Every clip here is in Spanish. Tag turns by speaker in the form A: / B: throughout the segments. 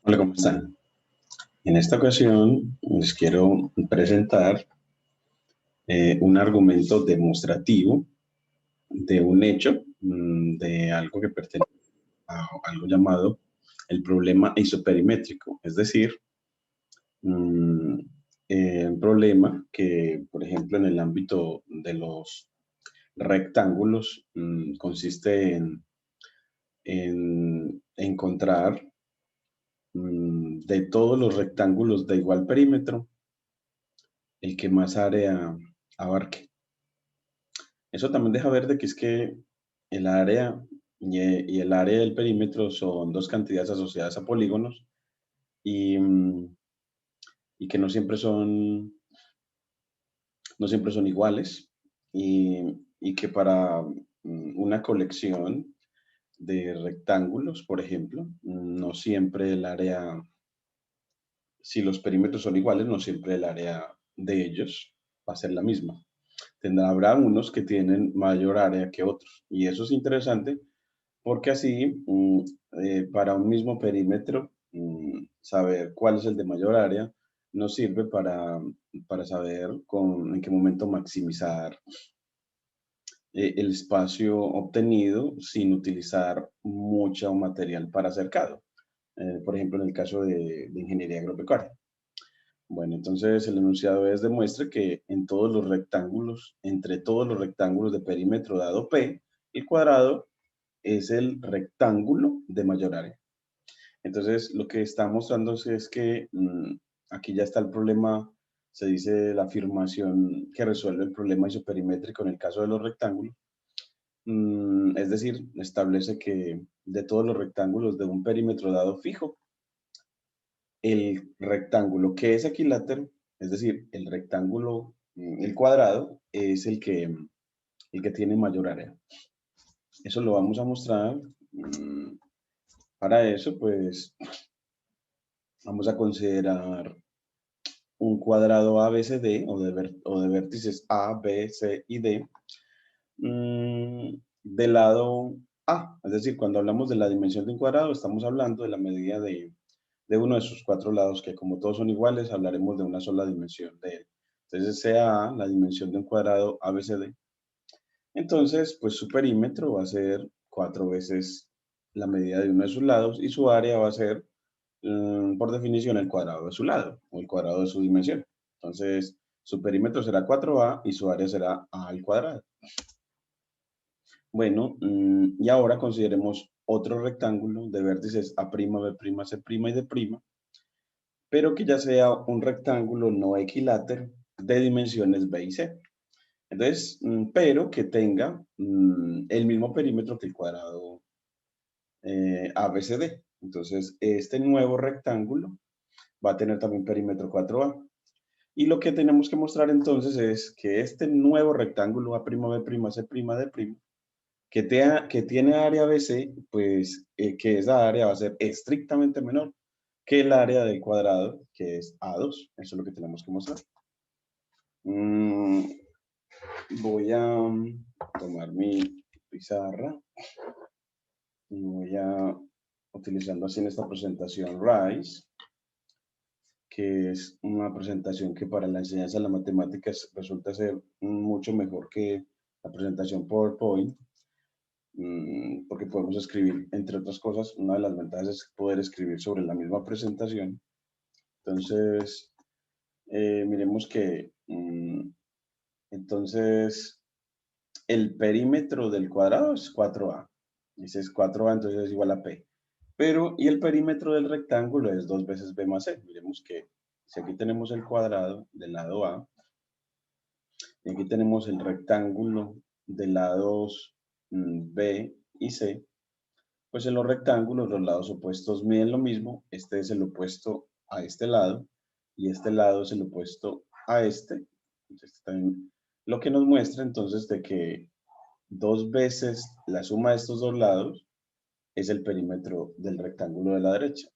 A: Hola, ¿cómo están? En esta ocasión les quiero presentar un argumento demostrativo de un hecho, de algo que pertenece a algo llamado el problema isoperimétrico, es decir, mm, un problema que, por ejemplo, en el ámbito de los rectángulos, consiste en encontrar de todos los rectángulos de igual perímetro, el que más área abarque. Eso también deja ver de que es que el área y el área del perímetro son dos cantidades asociadas a polígonos y, y que no siempre son iguales y que para una colección de rectángulos, por ejemplo, no siempre el área, si los perímetros son iguales, no siempre el área de ellos va a ser la misma. Habrá unos que tienen mayor área que otros. Y eso es interesante porque así, para un mismo perímetro, saber cuál es el de mayor área nos sirve para saber en qué momento maximizar el espacio obtenido sin utilizar mucho material para cercado. Por ejemplo, en el caso de ingeniería agropecuaria. Bueno, entonces el enunciado es demuestre que en todos los rectángulos, entre todos los rectángulos de perímetro dado P, el cuadrado es el rectángulo de mayor área. Entonces, lo que está mostrando es que aquí ya está el problema, se dice la afirmación que resuelve el problema isoperimétrico en el caso de los rectángulos. Es decir, establece que de todos los rectángulos de un perímetro dado fijo, el rectángulo que es equilátero, es decir, el rectángulo, el cuadrado, es el que tiene mayor área. Eso lo vamos a mostrar. Para eso, pues, vamos a considerar un cuadrado ABCD o de vértices A, B, C y D del lado A. Es decir, cuando hablamos de la dimensión de un cuadrado, estamos hablando de la medida de uno de sus cuatro lados, que como todos son iguales, hablaremos de una sola dimensión de él. Entonces, sea A la dimensión de un cuadrado ABCD. Entonces, pues su perímetro va a ser 4 veces la medida de uno de sus lados y su área va a ser, por definición, el cuadrado de su lado o el cuadrado de su dimensión. Entonces, su perímetro será 4A y su área será A al cuadrado. Bueno, y ahora consideremos otro rectángulo de vértices A', B', C' y D', pero que ya sea un rectángulo no equilátero de dimensiones B y C. Entonces, pero que tenga el mismo perímetro que el cuadrado ABCD. Entonces, este nuevo rectángulo va a tener también perímetro 4A. Y lo que tenemos que mostrar entonces es que este nuevo rectángulo A', B', C', D', que tiene área BC, pues que esa área va a ser estrictamente menor que el área del cuadrado, que es A2. Eso es lo que tenemos que mostrar. Mm, Voy a tomar mi pizarra y voy a, utilizando así en esta presentación RISE, que es una presentación que para la enseñanza de las matemáticas resulta ser mucho mejor que la presentación PowerPoint, porque podemos escribir, entre otras cosas, una de las ventajas es poder escribir sobre la misma presentación. Entonces, miremos que, entonces, el perímetro del cuadrado es 4A. Ese es 4A, entonces es igual a P. Pero, y el perímetro del rectángulo es 2 veces B más C. Miremos que si aquí tenemos el cuadrado del lado A, y aquí tenemos el rectángulo de lados B y C, pues en los rectángulos los lados opuestos miden lo mismo. Este es el opuesto a este lado y este lado es el opuesto a este. Entonces, también, lo que nos muestra entonces de que 2 veces la suma de estos dos lados es el perímetro del rectángulo de la derecha.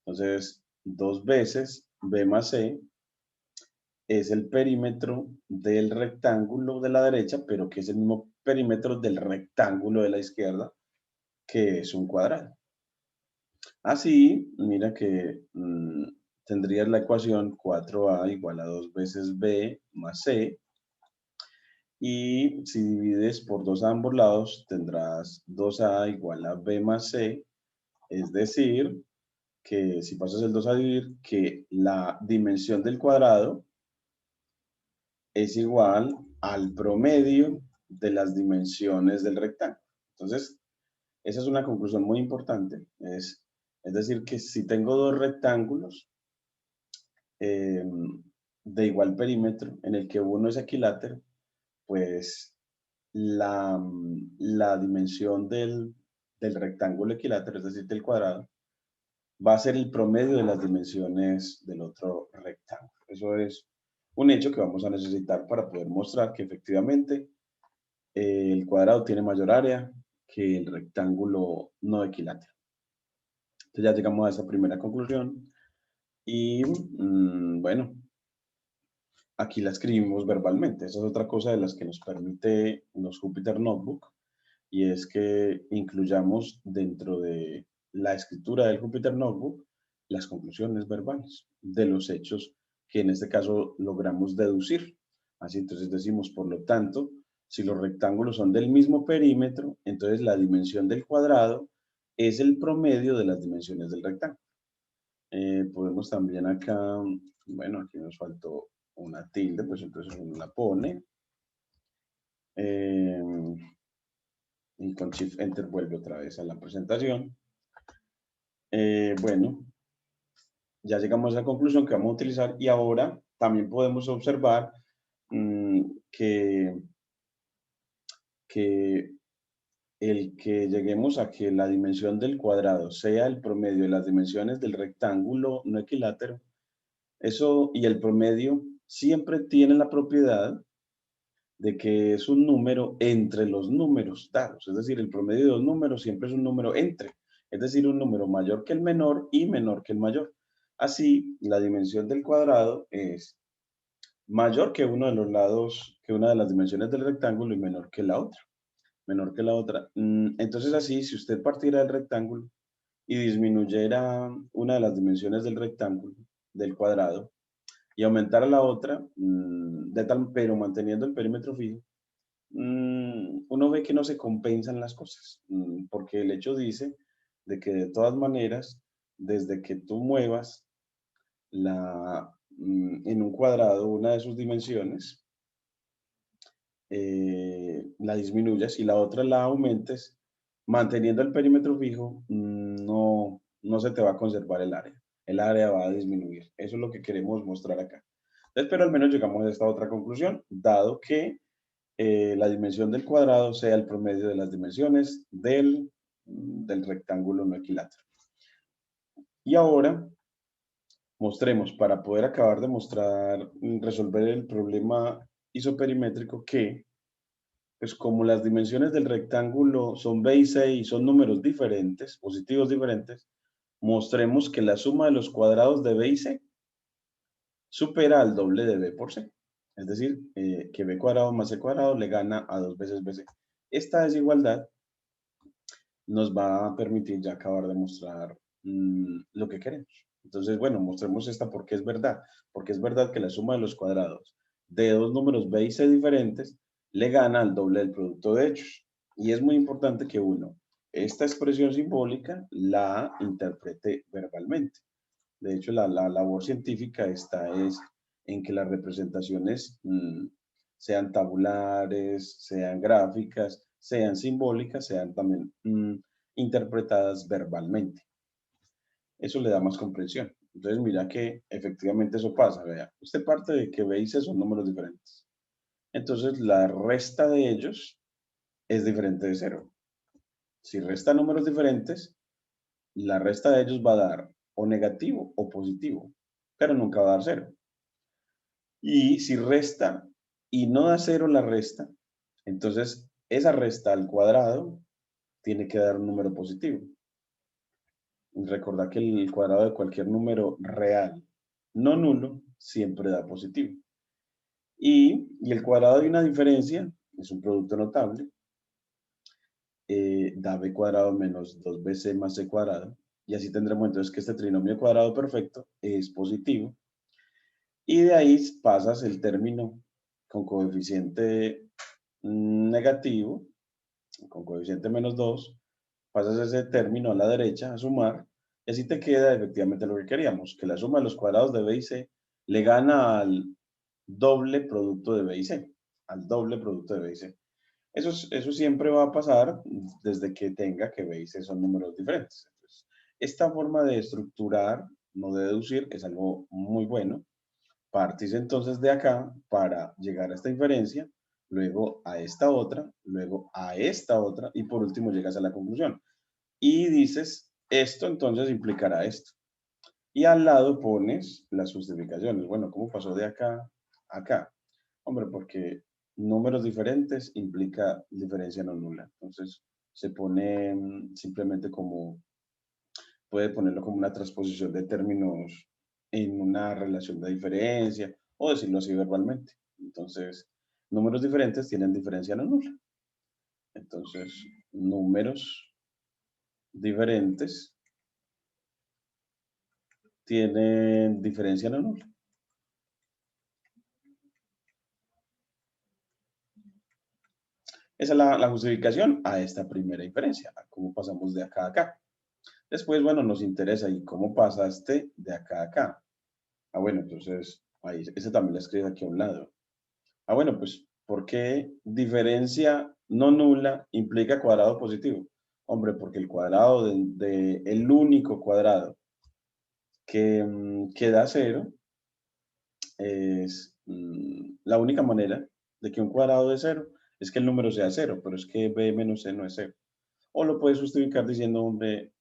A: Entonces, 2 veces B más C es el perímetro del rectángulo de la derecha, pero que es el mismo perímetro del rectángulo de la izquierda, que es un cuadrado. Así, mira que tendrías la ecuación 4a igual a 2 veces b más c, y si divides por 2 a ambos lados, tendrás 2a igual a b más c, es decir, que si pasas el 2 a dividir, que la dimensión del cuadrado es igual al promedio de las dimensiones del rectángulo. Entonces, esa es una conclusión muy importante. Es decir, que si tengo dos rectángulos eh, de igual perímetro, en el que uno es equilátero, pues la dimensión del rectángulo equilátero, es decir, del cuadrado, va a ser el promedio de las dimensiones del otro rectángulo. Eso es un hecho que vamos a necesitar para poder mostrar que efectivamente el cuadrado tiene mayor área que el rectángulo no equilátero. Entonces ya llegamos a esa primera conclusión y bueno, aquí la escribimos verbalmente. Esa es otra cosa de las que nos permite los Jupyter Notebook, y es que incluyamos dentro de la escritura del Jupyter Notebook las conclusiones verbales de los hechos que en este caso logramos deducir. Así entonces decimos, por lo tanto, si los rectángulos son del mismo perímetro, entonces la dimensión del cuadrado es el promedio de las dimensiones del rectángulo. Podemos también acá, bueno, aquí nos faltó una tilde, pues entonces uno la pone. Eh, y con Shift Enter vuelve otra vez a la presentación. Bueno, ya llegamos a la conclusión que vamos a utilizar y ahora también podemos observar mmm, que, que el que lleguemos a que la dimensión del cuadrado sea el promedio de las dimensiones del rectángulo no equilátero, eso y el promedio siempre tiene la propiedad de que es un número entre los números dados, es decir, el promedio de dos números siempre es un número entre, es decir, un número mayor que el menor y menor que el mayor. Así, la dimensión del cuadrado es mayor que uno de los lados, que una de las dimensiones del rectángulo y menor que la otra, menor que la otra. Entonces así, si usted partiera del rectángulo y disminuyera una de las dimensiones del rectángulo, del cuadrado, y aumentara la otra, pero manteniendo el perímetro fijo, uno ve que no se compensan las cosas, porque el hecho dice de que de todas maneras, desde que tú muevas en un cuadrado una de sus dimensiones, la disminuyas y la otra la aumentes, manteniendo el perímetro fijo, no se te va a conservar el área. El área va a disminuir. Eso es lo que queremos mostrar acá. Entonces, pero al menos llegamos a esta otra conclusión, dado que la dimensión del cuadrado sea el promedio de las dimensiones del rectángulo no equilátero. Y ahora mostremos, para poder acabar de mostrar, resolver el problema isoperimétrico, que pues como las dimensiones del rectángulo son b y c y son números diferentes, positivos diferentes, mostremos que la suma de los cuadrados de b y c supera al doble de b por c. Es decir, que b cuadrado más c cuadrado le gana a 2 veces bc. Esta desigualdad nos va a permitir ya acabar de mostrar lo que queremos. Entonces, bueno, mostremos esta porque es verdad. Porque es verdad que la suma de los cuadrados de dos números b y c diferentes le gana al doble del producto de hechos. Y es muy importante que uno, esta expresión simbólica la interprete verbalmente. De hecho, la labor científica está es en que las representaciones sean tabulares, sean gráficas, sean simbólicas, sean también interpretadas verbalmente. Eso le da más comprensión. Entonces, mira que efectivamente eso pasa. Vea, usted parte de que B y C son números diferentes. Entonces, la resta de ellos es diferente de cero. Si resta números diferentes, la resta de ellos va a dar o negativo o positivo, pero nunca va a dar cero. Y si resta y no da cero la resta, entonces esa resta al cuadrado tiene que dar un número positivo. Recordad que el cuadrado de cualquier número real no nulo siempre da positivo. Y el cuadrado de una diferencia es un producto notable, da b cuadrado menos 2bc más c cuadrado. Y así tendremos entonces que este trinomio cuadrado perfecto es positivo. Y de ahí pasas el término con coeficiente negativo, con coeficiente -2, pasas ese término a la derecha a sumar, y así te queda efectivamente lo que queríamos, que la suma de los cuadrados de B y C le gana al doble producto de B y C, al doble producto de B y C. Eso siempre va a pasar desde que tenga que B y C son números diferentes. Entonces, esta forma de estructurar, no de deducir, es algo muy bueno. Partís entonces de acá para llegar a esta inferencia, luego a esta otra, luego a esta otra, y por último llegas a la conclusión. Y dices, esto entonces implicará esto. Y al lado pones las justificaciones. Bueno, ¿cómo pasó de acá a acá? Hombre, porque números diferentes implica diferencia no nula. Entonces, se pone simplemente como, puede ponerlo como una transposición de términos en una relación de diferencia, o decirlo así verbalmente. Entonces, números diferentes tienen diferencia no nula. Entonces, números diferentes tienen diferencia no nula. Esa es la justificación a esta primera inferencia, a cómo pasamos de acá a acá. Después, bueno, nos interesa, ¿y cómo pasaste de acá a acá? Ah, bueno, entonces, ahí, ese también lo escribes aquí a un lado. Ah, bueno, pues, ¿por qué diferencia no nula implica cuadrado positivo? Hombre, porque el cuadrado el único cuadrado que da cero es la única manera de que un cuadrado de cero es que el número sea cero, pero es que b menos c no es cero. O lo puedes justificar diciendo, hombre,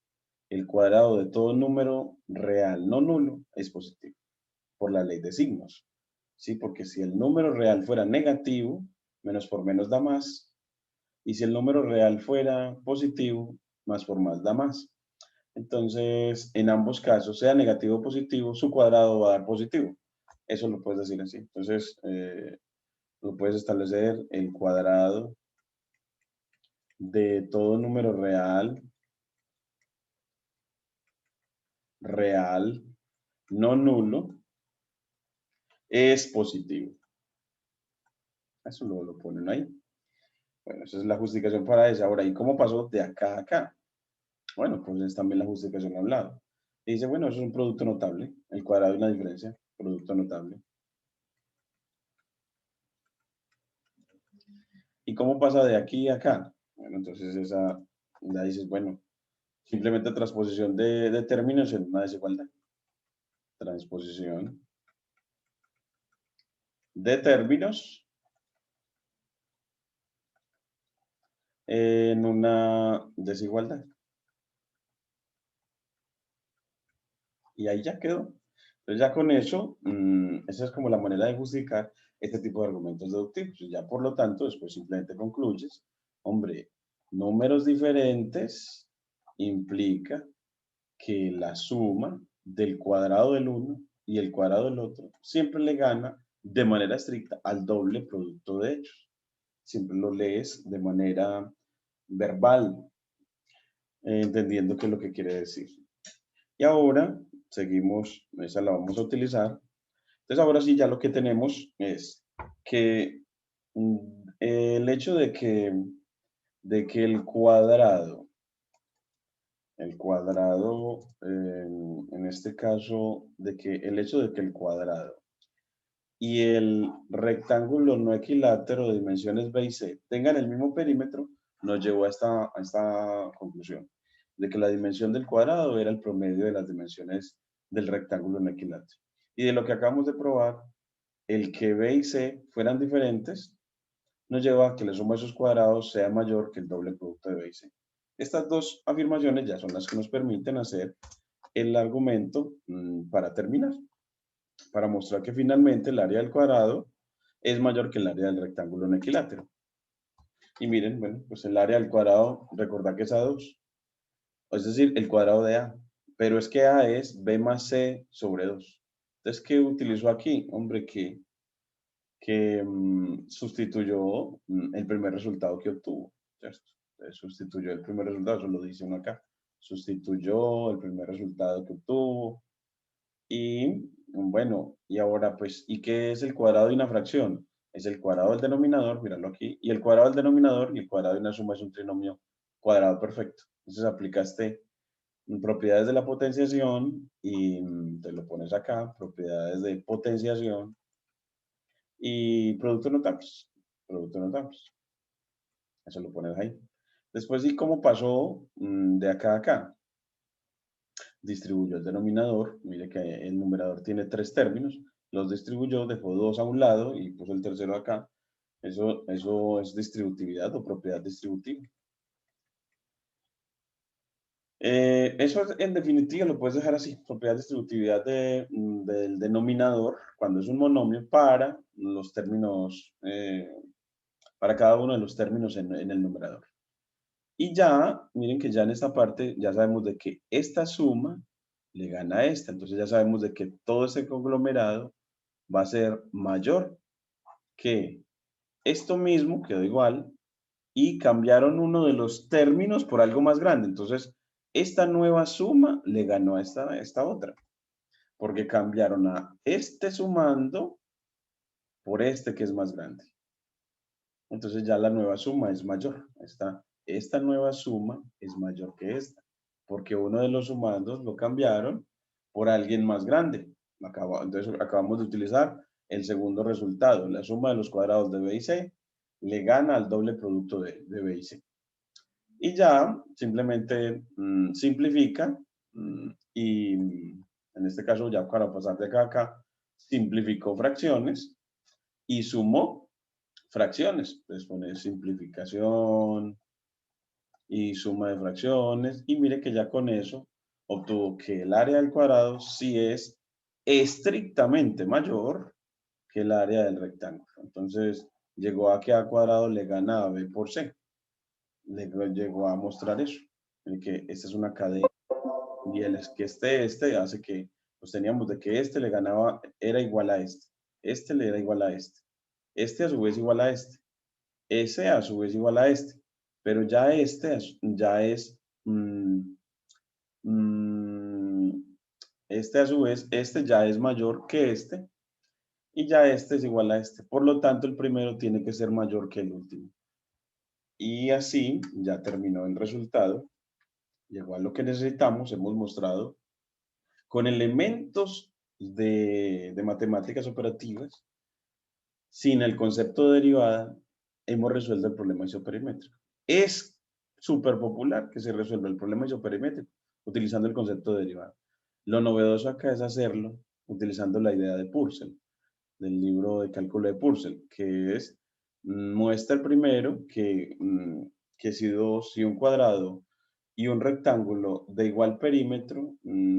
A: el cuadrado de todo número real no nulo es positivo, por la ley de signos. ¿Sí? Porque si el número real fuera negativo, menos por menos da más. Y si el número real fuera positivo, más por más da más. Entonces, en ambos casos, sea negativo o positivo, su cuadrado va a dar positivo. Eso lo puedes decir así. Entonces, lo puedes establecer el cuadrado de todo número real, no nulo, es positivo. Eso lo ponen ahí. Bueno, esa es la justificación para esa. Ahora, ¿y cómo pasó de acá a acá? Bueno, pues es también la justificación a un lado. Y dice, bueno, eso es un producto notable. El cuadrado y una diferencia, producto notable. ¿Y cómo pasa de aquí a acá? Bueno, entonces esa, ya dices, bueno, simplemente transposición de términos en una desigualdad. Transposición de términos en una desigualdad. Y ahí ya quedó. Entonces ya con eso, esa es como la manera de justificar este tipo de argumentos deductivos. Y ya por lo tanto, después simplemente concluyes, hombre, números diferentes implica que la suma del cuadrado del uno y el cuadrado del otro siempre le gana de manera estricta al doble producto de ellos. Siempre lo lees de manera verbal, entendiendo qué es lo que quiere decir. Y ahora seguimos, esa la vamos a utilizar. Entonces ahora sí ya lo que tenemos es que el hecho de que el cuadrado, en este caso, de que el hecho de que el cuadrado y el rectángulo no equilátero de dimensiones B y C tengan el mismo perímetro, nos llevó a esta conclusión, de que la dimensión del cuadrado era el promedio de las dimensiones del rectángulo no equilátero. Y de lo que acabamos de probar, el que B y C fueran diferentes, nos lleva a que la suma de esos cuadrados sea mayor que el doble producto de B y C. Estas dos afirmaciones ya son las que nos permiten hacer el argumento para terminar, para mostrar que finalmente el área del cuadrado es mayor que el área del rectángulo en equilátero. Y miren, bueno, pues el área del cuadrado, recordad que es A2, es decir, el cuadrado de A, pero es que A es B más C sobre 2. Entonces, ¿qué utilizó aquí? Hombre, que sustituyó el primer resultado que obtuvo, ¿cierto? Sustituyó el primer resultado, eso lo dice uno acá. sustituyó el primer resultado que obtuvo. Y bueno, y ahora pues, ¿y qué es el cuadrado de una fracción? Es el cuadrado del denominador, míralo aquí, y el cuadrado del denominador y el cuadrado de una suma es un trinomio cuadrado perfecto. Entonces aplicaste propiedades de la potenciación y te lo pones acá, propiedades de potenciación y productos notables. Productos notables. Eso lo pones ahí. Después, ¿y cómo pasó de acá a acá? Distribuyó el denominador. Mire que el numerador tiene 3 términos. Los distribuyó, dejó 2 a un lado y puso el tercero acá. Eso es distributividad o propiedad distributiva. Eso en definitiva lo puedes dejar así, propiedad distributividad del denominador cuando es un monomio para los términos, para cada uno de los términos en el numerador. Y ya, miren que ya en esta parte ya sabemos de que esta suma le gana a esta, entonces ya sabemos de que todo ese conglomerado va a ser mayor que esto mismo, quedó igual, y cambiaron uno de los términos por algo más grande. Entonces, esta nueva suma le ganó a esta otra, porque cambiaron a este sumando por este que es más grande. Entonces ya la nueva suma es mayor. Esta nueva suma es mayor que esta, porque uno de los sumandos lo cambiaron por alguien más grande. Entonces acabamos de utilizar el segundo resultado. La suma de los cuadrados de B y C le gana al doble producto de B y C. Y ya simplemente simplifica y en este caso ya para pasar de acá a acá, simplificó fracciones y sumó fracciones. Entonces pone simplificación y suma de fracciones y mire que ya con eso obtuvo que el área del cuadrado sí es estrictamente mayor que el área del rectángulo. Entonces llegó a que A cuadrado le gana a B por C. Le llegó a mostrar eso, en que esta es una cadena y el es que este hace que pues teníamos de que este le ganaba, era igual a este le era igual a este a su vez igual a ese a su vez igual a pero ya ya es, mm, este a su vez, este ya es mayor que y ya este es igual a por lo tanto el primero tiene que ser mayor que el último. Y así ya terminó el resultado. Llegó a lo que necesitamos, hemos mostrado con elementos de matemáticas operativas, sin el concepto de derivada, hemos resuelto el problema isoperimétrico. Es súper popular que se resuelva el problema isoperimétrico utilizando el concepto de derivada. Lo novedoso acá es hacerlo utilizando la idea de Purcell, del libro de cálculo de Purcell, que es, muestra primero que si un cuadrado y un rectángulo de igual perímetro,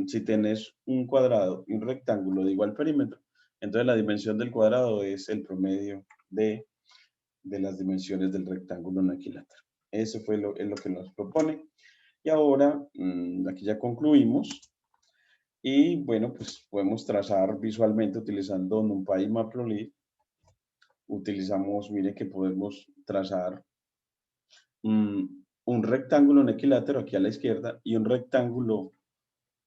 A: si tenés un cuadrado y un rectángulo de igual perímetro, entonces la dimensión del cuadrado es el promedio de las dimensiones del rectángulo en equilátero. Eso es lo que nos propone. Y ahora, aquí ya concluimos. Y bueno, pues podemos trazar visualmente utilizando NumPy y Matplotlib. Utilizamos, mire que podemos trazar un rectángulo en equilátero aquí a la izquierda y un rectángulo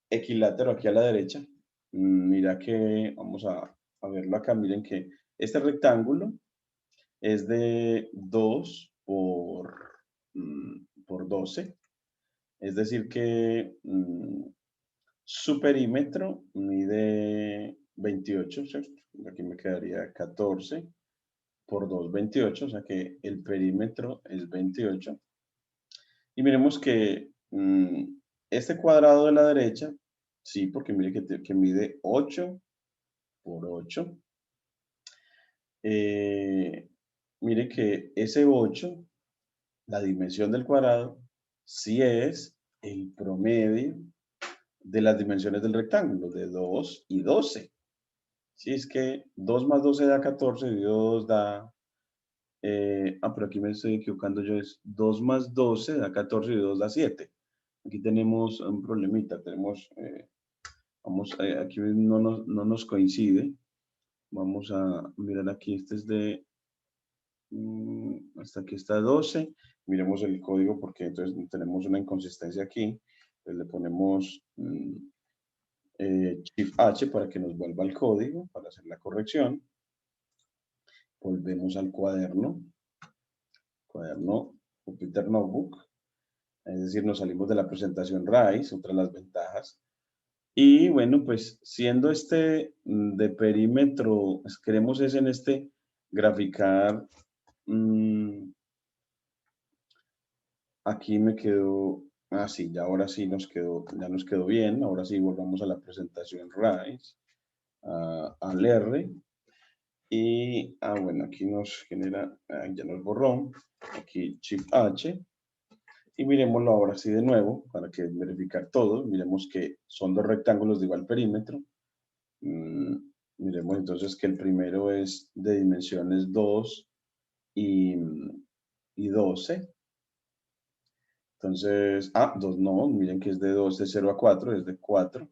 A: equilátero aquí a la derecha. Mira que vamos a verlo acá. Miren que este rectángulo es de 2 por 12. Es decir que su perímetro mide 28, ¿cierto? Aquí me quedaría 14 por 2, 28, o sea que el perímetro es 28. Y miremos que este cuadrado de la derecha, sí, porque mire que mide 8 por 8. Mire que ese 8, la dimensión del cuadrado, sí es el promedio de las dimensiones del rectángulo, de 2 y 12. Sí, es que 2 más 12 da 14 y 2 da... pero aquí me estoy equivocando yo, es 2 más 12 da 14 y 2 da 7. Aquí tenemos un problemita, aquí no nos coincide. Vamos a mirar aquí, este es hasta aquí está 12. Miremos el código porque entonces tenemos una inconsistencia aquí. Pues le ponemos Shift H para que nos vuelva el código, para hacer la corrección. Volvemos al cuaderno Jupyter Notebook. Es decir, nos salimos de la presentación RISE, otra de las ventajas. Y bueno, pues siendo este de perímetro, pues, queremos es en este graficar, aquí me quedó, sí, ya ahora sí ya nos quedó bien. Ahora sí volvamos a la presentación RISE, al R. Y, bueno, aquí nos genera, ya nos borró, aquí Shift H. Y miremoslo ahora sí de nuevo, para que verificar todo. Miremos que son dos rectángulos de igual perímetro. Miremos entonces que el primero es de dimensiones 2 y 12. Entonces, 2 no, miren que es de 2, de 0 a 4, es de 4.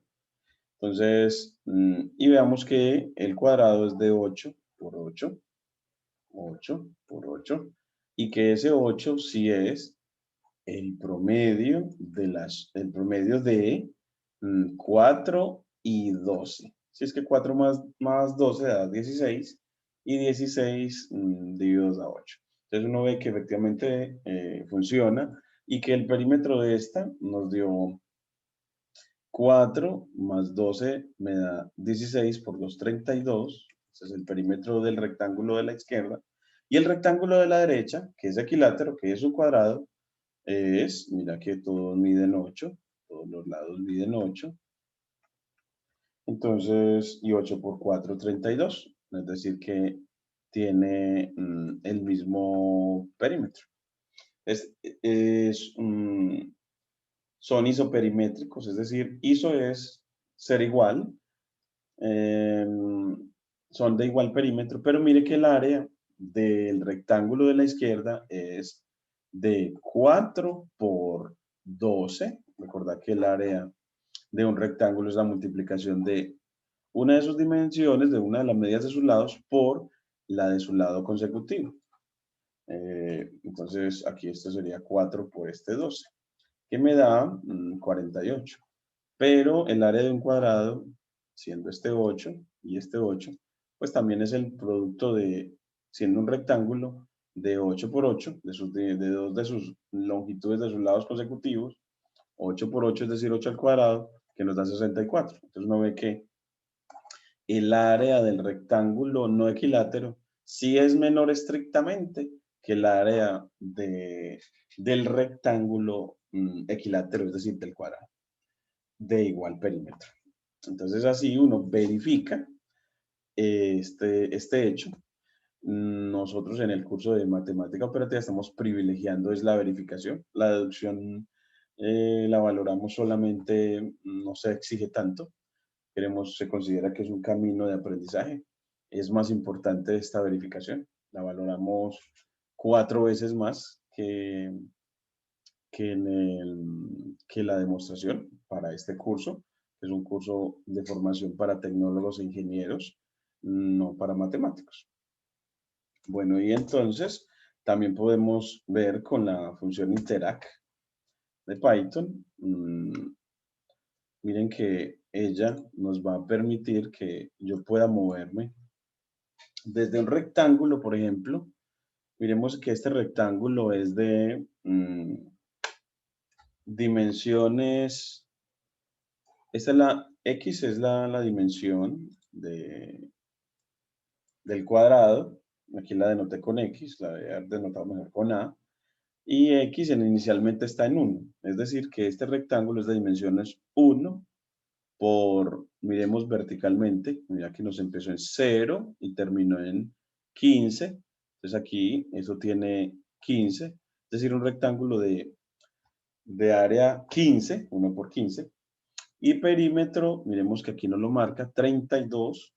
A: Entonces, y veamos que el cuadrado es de 8 por 8, 8 por 8, y que ese 8 sí es el promedio de 4 y 12. Si es que 4 más 12 da 16 y 16 divididos a 8. Entonces uno ve que efectivamente funciona y que el perímetro de esta nos dio 4 más 12 me da 16 por 2, 32. Ese es el perímetro del rectángulo de la izquierda. Y el rectángulo de la derecha, que es equilátero, que es un cuadrado, mira que todos miden 8, todos los lados miden 8. Entonces, y 8 por 4, 32. Es decir, que tiene el mismo perímetro. Son isoperimétricos, es decir, iso es ser igual, son de igual perímetro, pero mire que el área del rectángulo de la izquierda es de 4 por 12. Recordad que el área de un rectángulo es la multiplicación de una de sus dimensiones, de una de las medidas de sus lados, por la de su lado consecutivo. Entonces, aquí esto sería 4 por este 12, que me da 48. Pero el área de un cuadrado, siendo este 8 y este 8, pues también es el producto de, siendo un rectángulo, de 8 por 8, de dos de sus longitudes de sus lados consecutivos. 8 por 8, es decir, 8 al cuadrado, que nos da 64. Entonces uno ve que el área del rectángulo no equilátero sí es menor estrictamente que el área del rectángulo equilátero, es decir, del cuadrado, de igual perímetro. Entonces así uno verifica este hecho. Nosotros en el curso de matemática operativa estamos privilegiando es la verificación. La deducción la valoramos solamente, no se exige tanto. Se considera que es un camino de aprendizaje. Es más importante esta verificación. La valoramos 4 veces más que la demostración para este curso. Es un curso de formación para tecnólogos e ingenieros, no para matemáticos. Bueno, y entonces también podemos ver con la función interact de Python. Miren que ella nos va a permitir que yo pueda moverme desde un rectángulo, por ejemplo. Miremos que este rectángulo es de dimensiones. Esta es la X, es la dimensión del cuadrado. Aquí la denoté con X, la voy a haber denotado mejor con A. Y X inicialmente está en 1. Es decir, que este rectángulo es de dimensiones 1 por, miremos verticalmente, mira que nos empezó en 0 y terminó en 15. Entonces aquí eso tiene 15, es decir, un rectángulo de área 15, 1 por 15. Y perímetro, miremos que aquí nos lo marca, 32.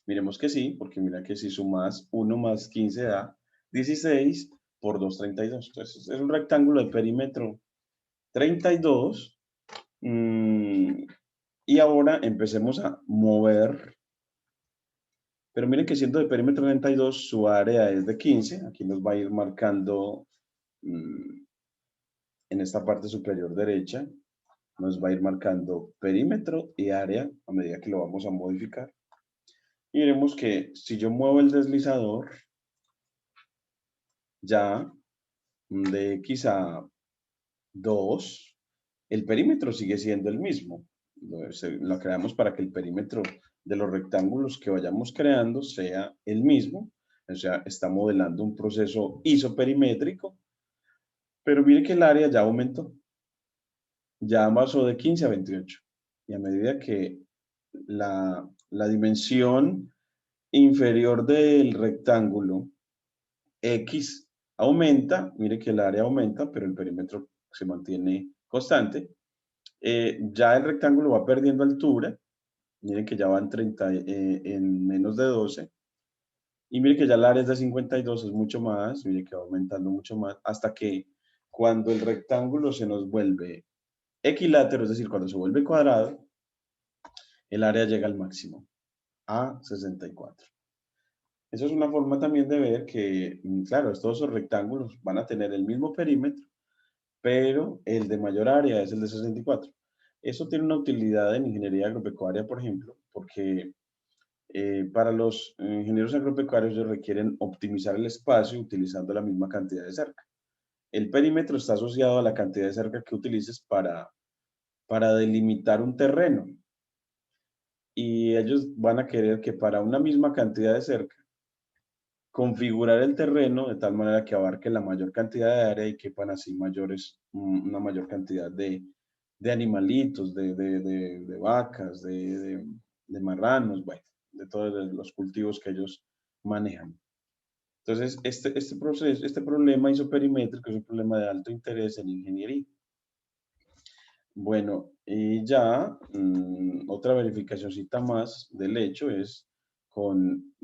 A: Miremos que sí, porque mira que si sumas 1 más 15 da 16 por 2, 32. Entonces es un rectángulo de perímetro 32. Y ahora empecemos a mover. Pero miren que siendo de perímetro 32, su área es de 15. Aquí nos va a ir marcando en esta parte superior derecha nos va a ir marcando perímetro y área a medida que lo vamos a modificar. Y veremos que si yo muevo el deslizador, ya de X a 2, el perímetro sigue siendo el mismo. Lo creamos para que el perímetro de los rectángulos que vayamos creando sea el mismo. O sea, está modelando un proceso isoperimétrico. Pero mire que el área ya aumentó. Ya pasó de 15 a 28. Y a medida que la dimensión inferior del rectángulo X aumenta, mire que el área aumenta, pero el perímetro se mantiene constante. Ya el rectángulo va perdiendo altura. Miren que ya van 30 en menos de 12. Y mire que ya el área es de 52, es mucho más. Mire que va aumentando mucho más. Hasta que cuando el rectángulo se nos vuelve equilátero, es decir, cuando se vuelve cuadrado, el área llega al máximo, a 64. Eso es una forma también de ver que, claro, todos esos rectángulos van a tener el mismo perímetro, pero el de mayor área es el de 64. Eso tiene una utilidad en ingeniería agropecuaria, por ejemplo, porque para los ingenieros agropecuarios ellos requieren optimizar el espacio utilizando la misma cantidad de cerca. El perímetro está asociado a la cantidad de cerca que utilices para delimitar un terreno. Y ellos van a querer que para una misma cantidad de cerca, configurar el terreno de tal manera que abarque la mayor cantidad de área y quepan así una mayor cantidad de animalitos, de vacas, de marranos, bueno, de todos los cultivos que ellos manejan. Entonces, este problema isoperimétrico es un problema de alto interés en ingeniería. Bueno, y ya otra verificacióncita más del hecho es con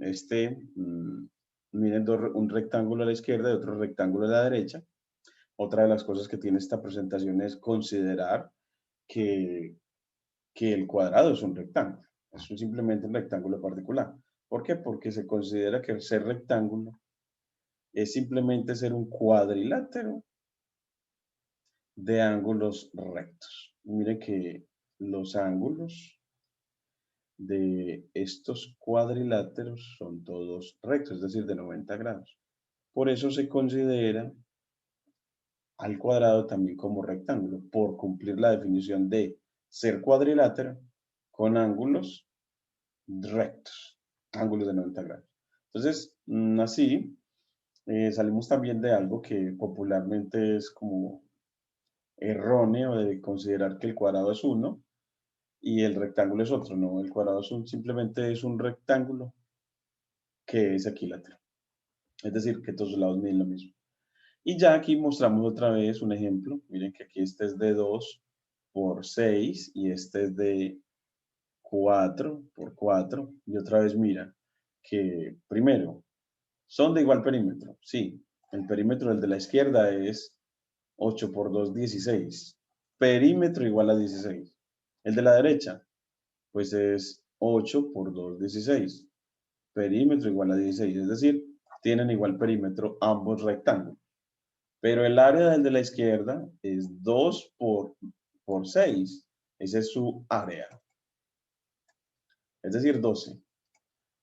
A: miren, un rectángulo a la izquierda y otro rectángulo a la derecha. Otra de las cosas que tiene esta presentación es considerar que, que el cuadrado es un rectángulo. Es simplemente un rectángulo particular. ¿Por qué? Porque se considera que ser rectángulo es simplemente ser un cuadrilátero de ángulos rectos. Miren que los ángulos de estos cuadriláteros son todos rectos, es decir, de 90 grados. Por eso se considera al cuadrado también como rectángulo, por cumplir la definición de ser cuadrilátero con ángulos rectos, ángulos de 90 grados. Entonces, así, salimos también de algo que popularmente es como erróneo de considerar que el cuadrado es uno y el rectángulo es otro. No, el cuadrado simplemente es un rectángulo que es equilátero. Es decir, que todos los lados miden lo mismo. Y ya aquí mostramos otra vez un ejemplo. Miren que aquí este es de 2 por 6 y este es de 4 por 4. Y otra vez mira que primero, son de igual perímetro. Sí, el perímetro del de la izquierda es 8 por 2, 16. Perímetro igual a 16. El de la derecha, pues es 8 por 2, 16. Perímetro igual a 16. Es decir, tienen igual perímetro ambos rectángulos. Pero el área del de la izquierda es 2 por 6. Esa es su área. Es decir, 12.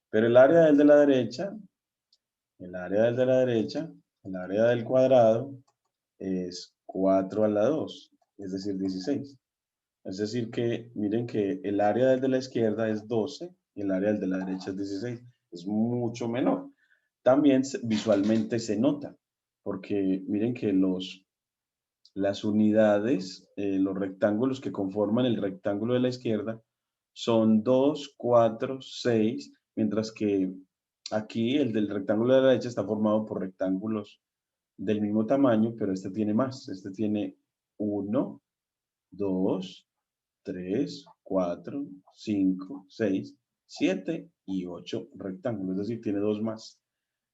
A: Pero el área del de la derecha, el área del de la derecha, el área del cuadrado es 4 a la 2, es decir, 16. Es decir que, miren que el área del de la izquierda es 12 y el área del de la derecha es 16. Es mucho menor. También visualmente se nota, porque miren que las unidades, los rectángulos que conforman el rectángulo de la izquierda son 2, 4, 6, mientras que aquí el del rectángulo de la derecha está formado por rectángulos del mismo tamaño, pero este tiene más. Este tiene 1, 2, 3, 4, 5, 6, 7 y 8 rectángulos, es decir, tiene dos más.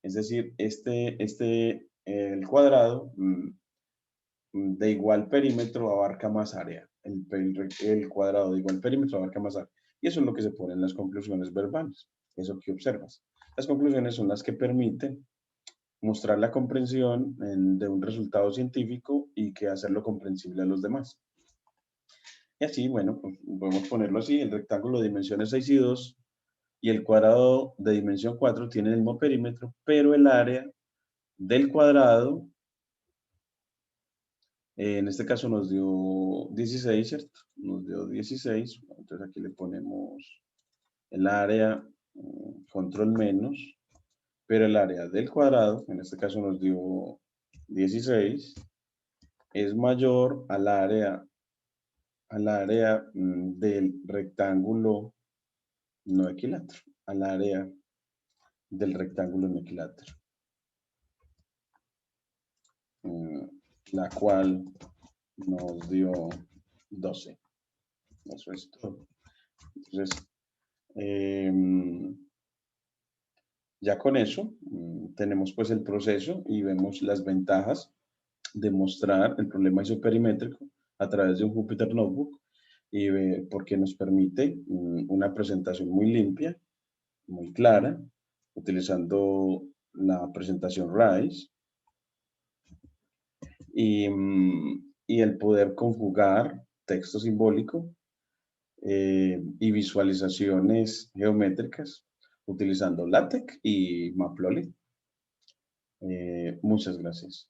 A: Es decir, el cuadrado de igual perímetro abarca más área. El cuadrado de igual perímetro abarca más área. Y eso es lo que se pone en las conclusiones verbales, eso que observas. Las conclusiones son las que permiten mostrar la comprensión de un resultado científico y que hacerlo comprensible a los demás. Y así, bueno, pues podemos ponerlo así, el rectángulo de dimensiones 6 y 2 y el cuadrado de dimensión 4 tienen el mismo perímetro, pero el área del cuadrado, en este caso nos dio 16, ¿cierto? Nos dio 16, entonces aquí le ponemos el área, control menos, pero el área del cuadrado, en este caso nos dio 16, es mayor al área del rectángulo no equilátero, al área del rectángulo no equilátero, mm, la cual nos dio 12. Eso es todo. Entonces, ya con eso tenemos pues el proceso y vemos las ventajas de mostrar el problema isoperimétrico a través de un Jupyter Notebook y porque nos permite una presentación muy limpia, muy clara, utilizando la presentación RISE y el poder conjugar texto simbólico y visualizaciones geométricas utilizando LaTeX y Maplotlib. Muchas gracias.